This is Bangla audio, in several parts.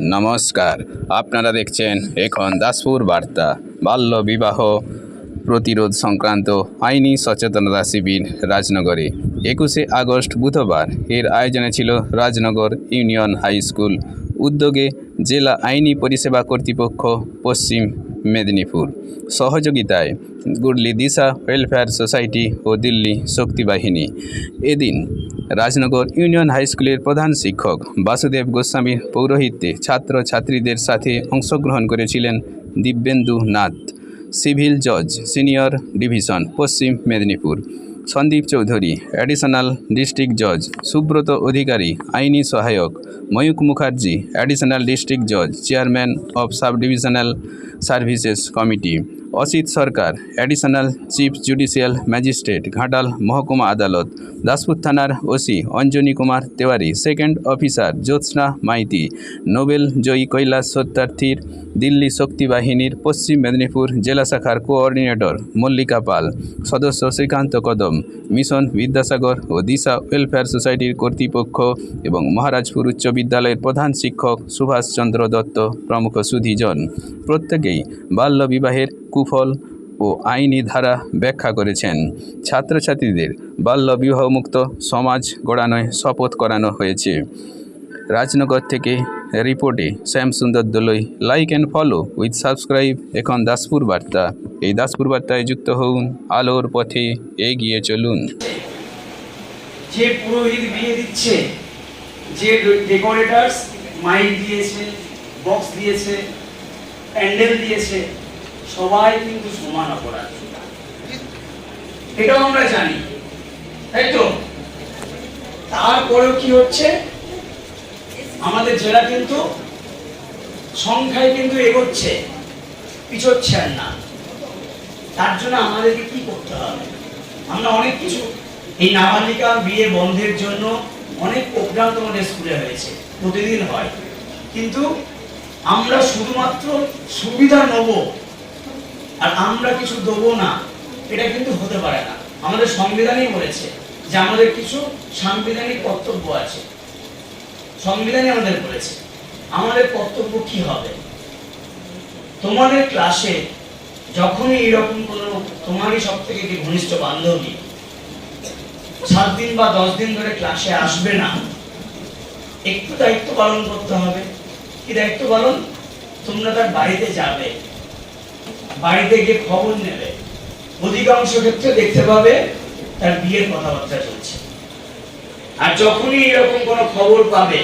নমস্কার, আপনারা দেখছেন এখন দাসপুর বার্তা। বাল্য বিবাহ প্রতিরোধ সংক্রান্ত আইনি সচেতনতা শিবির রাজনগরে 21শে আগস্ট বুধবার। এর আয়োজনে ছিল রাজনগর ইউনিয়ন হাই স্কুল উদ্যোগে জেলা আইনি পরিষেবা কর্তৃপক্ষ পশ্চিম মেদিনীপুর সহযোগিতায় গুডলি দিশা ওয়েলফেয়ার সোসাইটি ও দিল্লি শক্তি বাহিনী। এদিন রাজনগর ইউনিয়ন হাই স্কুলের প্রধান শিক্ষক বাসুদেব গোস্বামীর পৌরোহিত্যে ছাত্রছাত্রীদের সাথে অংশগ্রহণ করেছিলেন দিব্যেন্দু নাথ, সিভিল জজ senior division Paschim Medinipur, Sandip Chowdhury additional district জজ, সুব্রত অধিকারী আইনি সহায়ক, ময়ূক মুখার্জি অ্যাডিশনাল ডিস্ট্রিক্ট জজ chairman of sub divisional services committee, Asit Sarkar additional chief judicial magistrate Ghatal মহকুমা আদালত, দাসপুর থানার OC Anjani Kumar Tewari, second officer Jyotsna Maiti, Nobel জয়ী কৈলাস সত্যার্থীর দিল্লি শক্তি বাহিনীর পশ্চিম মেদিনীপুর জেলা শাখার কোঅর্ডিনেটর মল্লিকা পাল, সদস্য শ্রীকান্ত কদম, মিশন বিদ্যাসাগর ও দিশা ওয়েলফেয়ার সোসাইটির কর্তৃপক্ষ এবং মহারাজপুর উচ্চ বিদ্যালয়ের প্রধান শিক্ষক সুভাষচন্দ্র দত্ত প্রমুখ সুধীজন প্রত্যেকেই বাল্যবিবাহের কুফল ও আইনি ধারা ব্যাখ্যা করেছেন। ছাত্রছাত্রীদের বাল্যবিবাহমুক্ত সমাজ গড়ানোয় শপথ করানো হয়েছে। রাজনগর থেকে রিপোর্টে Shyamsundar Doloi. Like and follow with subscribe এখন দাসপুর বার্তা। এই দাসপুর বার্তায় যুক্ত হন, আলোর পথে এগিয়ে চলুন। যে পুরোহিত বিয়ে দিচ্ছে, যে ডেকোরেটরস মাইক দিয়েছে, বক্স দিয়েছে, প্যান্ডেল দিয়েছে, সবাই কিন্তু সমান অপরাধ, এটাও আমরা জানি, তাই তো? তারপরেও কি হচ্ছে, আমাদের জেলা কিন্তু সংখ্যায় কিন্তু এগোচ্ছে, পিছোচ্ছে আর না। তার জন্য আমাদেরকে কি করতে হবে? আমরা অনেক কিছু, এই নাবালিকা বিয়ে বন্ধের জন্য অনেক প্রোগ্রাম তোমাদের স্কুলে হয়েছে, প্রতিদিন হয়, কিন্তু আমরা শুধুমাত্র সুবিধা নেব আর আমরা কিছু দেবো না, এটা কিন্তু হতে পারে না। আমাদের সংবিধানই বলেছে যে আমাদের কিছু সাংবিধানিক কর্তব্য আছে, সংবিধানই আমাদের বলেছে আমাদের কর্তব্য কি হবে। তোমাদের ক্লাসে যখনই এরকম কোনো তোমারই সব থেকে যে ঘনিষ্ঠ বান্ধবী 7 দিন বা 10 দিন ধরে ক্লাসে আসবে না, একটু দায়িত্ব পালন করতে হবে। কি দায়িত্ব পালন? তোমরা তার বাড়িতে যাবে, বাড়িতে গিয়ে খবর নেবে। অধিকাংশ ক্ষেত্রে দেখতে পাবে তার বিয়ের কথাবার্তা চলছে। আর যখনই এরকম কোনো খবর পাবে,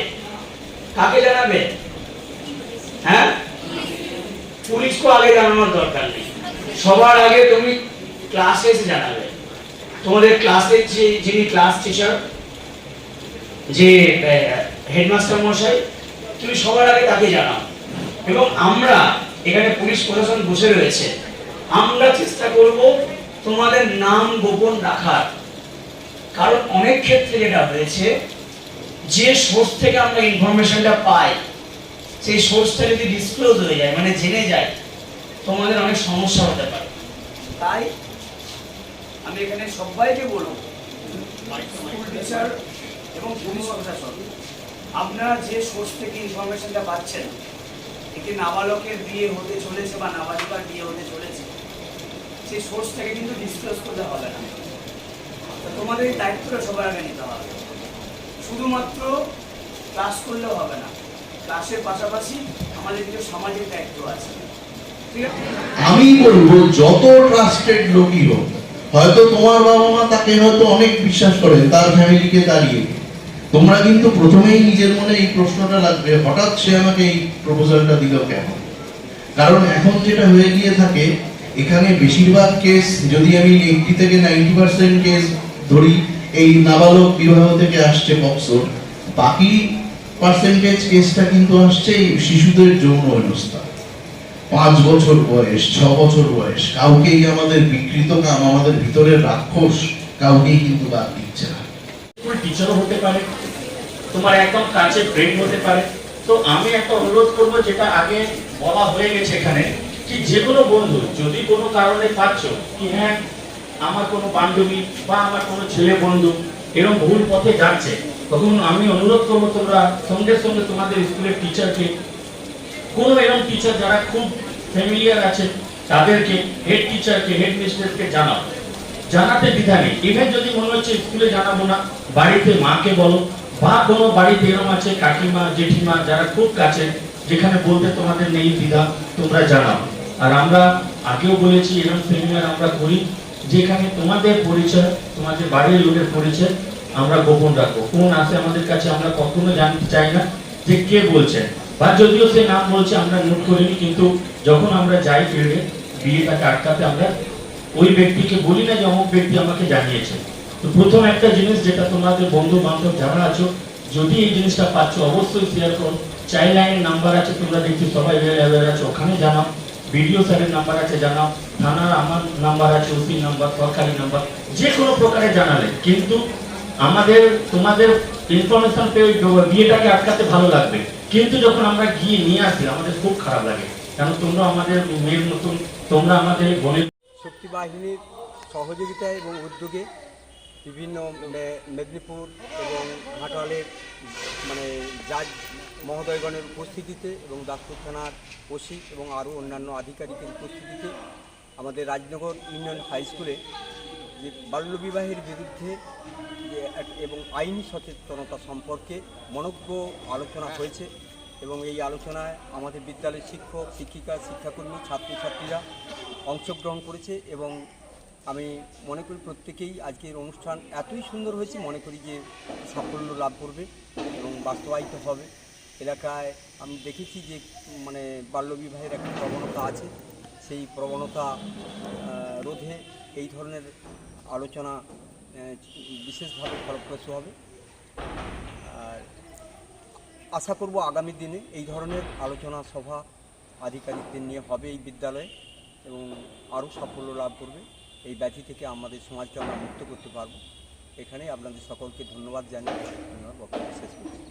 কাকে জানাবে? হ্যাঁ, পুলিশকে আগে জানানোর দরকার নেই, সবার আগে তুমি ক্লাসে এসে জানাবে। তোমাদের ক্লাসের যিনি ক্লাস টিচার, যে হেডমাস্টার মশাই, তুমি সবার আগে তাকে জানাও। এবং আমরা এখানে পুলিশ প্রশাসন বসে রয়েছে, আমরা চেষ্টা করব তোমাদের নাম গোপন রাখার। কারণ অনেক ক্ষেত্রে যেটা হয়েছে, যে সোর্স থেকে আমরা ইনফরমেশনটা পাই, সেই সোর্সটা যদি ডিসক্লোজ হয়ে যায়, মানে জেনে যায়, তোমাদের অনেক সমস্যা হতে পারে। তাই আমি এখানে সবাইকে বলবো, স্কুল টিচার এবং পুলিশ প্রশাসন, আপনারা যে সোর্স থেকে ইনফরমেশনটা পাচ্ছেন, একটি নাবালকের বিয়ে হতে চলেছে বা নাবালিকার বিয়ে হতে চলেছে, সেই সোর্স থেকে কিন্তু ডিসক্লোজ করতে হবে না। তোমাদের এই দায়িত্বটা সবার আগে নিতে হবে। শুধুমাত্র ক্লাস করলেও হবে না, ক্লাসের পাশাপাশি আমাদের কিছু সামাজিক দায়িত্ব আছে। আমি বলবো যত ট্রাস্টেড লোকই হোক, হয়তো তোমার বাবা মা তাকে হয়তো অনেক বিশ্বাস করেন, তার ফ্যামিলিকে দাঁড়িয়ে, তোমরা কিন্তু প্রথমেই নিজের মনে এই প্রশ্নটা লাগবে, হঠাৎ সে আমাকে এই প্রপোজালটা দিল কেন? কারণ এখন যেটা হয়ে গিয়ে থাকে, এখানে বেশিরভাগ কেস, যদি আমি 80 থেকে 90% কেস ধরি, এই নাবালক বিবাহ থেকে আসছে পক্সোর, বাকি পার্সেন্টেজ কেসটা কিন্তু আসছে শিশুদের যৌন হেনস্থা। 5 বছর বয়স, 6 বছর বয়স, কাউকেই আমাদের বিকৃত কাম, আমাদের ভিতরের রাক্ষস কাউকেই কিন্তু বাদ দিচ্ছে না। টিচারও হতে পারে, তোমার একদম কাছে ফ্রেন্ড হতে পারে। তো আমি একটা অনুরোধ করব, যেটা আগে বলা হয়ে গেছে এখানে, কি যে কোনো বন্ধু যদি কোনো কারণে পাচ্ছ কি হ্যাঁ আমার কোনো বান্ধবী বা আমার কোনো ছেলে বন্ধু এরকম ভুল পথে যাচ্ছে, তখন আমি অনুরোধ করবো তোমরা সঙ্গে সঙ্গে তোমাদের স্কুলের টিচারকে কোনো এরকম টিচার যারা খুব ফ্যামিলিয়ার আছে তাদেরকে, হেড টিচারকে, হেড মিস্ট্রেসকে জানাও, জানাতে দ্বিধা নেই। ইভেন যদি মনে হচ্ছে স্কুলে জানাবো না, বাড়িতে মাকে বলো, বা কোনো বাড়িতে এরকম আছে কাকিমা জেঠিমা যারা খুব কাছে, যেখানে বলতে তোমাদের নেই দ্বিধা, তোমরা জানাও। আর আমরা আগেও বলেছি এরকম সেমিনার আমরা করি যেখানে তোমাদের পরিচয়, তোমাদের বাড়ির লোকের পরিচয় আমরা গোপন রাখবো। কোন আসে আমাদের কাছে আমরা কখনো জানতে চাই না যে কে বলছে, বা যদিও সে নাম বলছে আমরা নোট করিনি, কিন্তু যখন আমরা যাই ফিল্ডে বিয়েটাকে আটকাতে আমরা ওই ব্যক্তিকে বলি না যে অমুক ব্যক্তি আমাকে জানিয়েছে। তো প্রথম একটা জিনিস যেটা তোমাদের বন্ধু বান্ধব যারা আছো, যদি এই জিনিসটা পাচ্ছ অবশ্যই শেয়ার করো। চাইল্ড লাইনের নাম্বার আছে, তোমরা দেখছি সবাই অ্যাওয়্যার আছে, ওখানে জানাও। বিডিও স্যারের নাম্বার আছে জানাও, থানার আমার নাম্বার আছে, ওসি নাম্বার, সরকারি নাম্বার, যে কোনো প্রকারে জানালে কিন্তু আমাদের তোমাদের ইনফরমেশন পেয়ে বিয়েটাকে আটকাতে ভালো লাগবে। কিন্তু যখন আমরা গিয়ে নিয়ে আসি আমাদের খুব খারাপ লাগে, কারণ তোমরা আমাদের মেয়ের মতন, তোমরা আমাদের বোনের। শক্তি বাহিনীর সহযোগিতায় এবং উদ্যোগে বিভিন্ন মেদিনীপুর এবং ঘাটালের জাজ মহোদয়গণের উপস্থিতিতে এবং দাসপুর থানার ওসি এবং আরও অন্যান্য আধিকারিকের উপস্থিতিতে আমাদের রাজনগর ইউনিয়ন হাই স্কুলে যে বাল্যবিবাহের বিরুদ্ধে এবং আইনি সচেতনতা সম্পর্কে মনোজ্ঞ আলোচনা হয়েছে। এবং এই আলোচনায় আমাদের বিদ্যালয়ের শিক্ষক, শিক্ষিকা, শিক্ষাকর্মী, ছাত্রছাত্রীরা অংশগ্রহণ করেছে এবং আমি মনে করি প্রত্যেকেই আজকের অনুষ্ঠান এতই সুন্দর হয়েছে, মনে করি যে সাফল্য লাভ করবে এবং বাস্তবায়িত হবে। এলাকায় আমি দেখেছি যে বাল্যবিবাহের একটা প্রবণতা আছে, সেই প্রবণতা রোধে এই ধরনের আলোচনা বিশেষভাবে ফলপ্রসূ হবে। আর আশা করব আগামী দিনে এই ধরনের আলোচনা সভা আধিকারিকদের নিয়ে হবে এই বিদ্যালয়ে এবং আরও সাফল্য লাভ করবে। এই ব্যাধি থেকে আমাদের সমাজকে আমরা মুক্ত করতে পারব। এখানেই আপনাদের সকলকে ধন্যবাদ জানিয়ে আমার বক্তব্য শেষ করছি।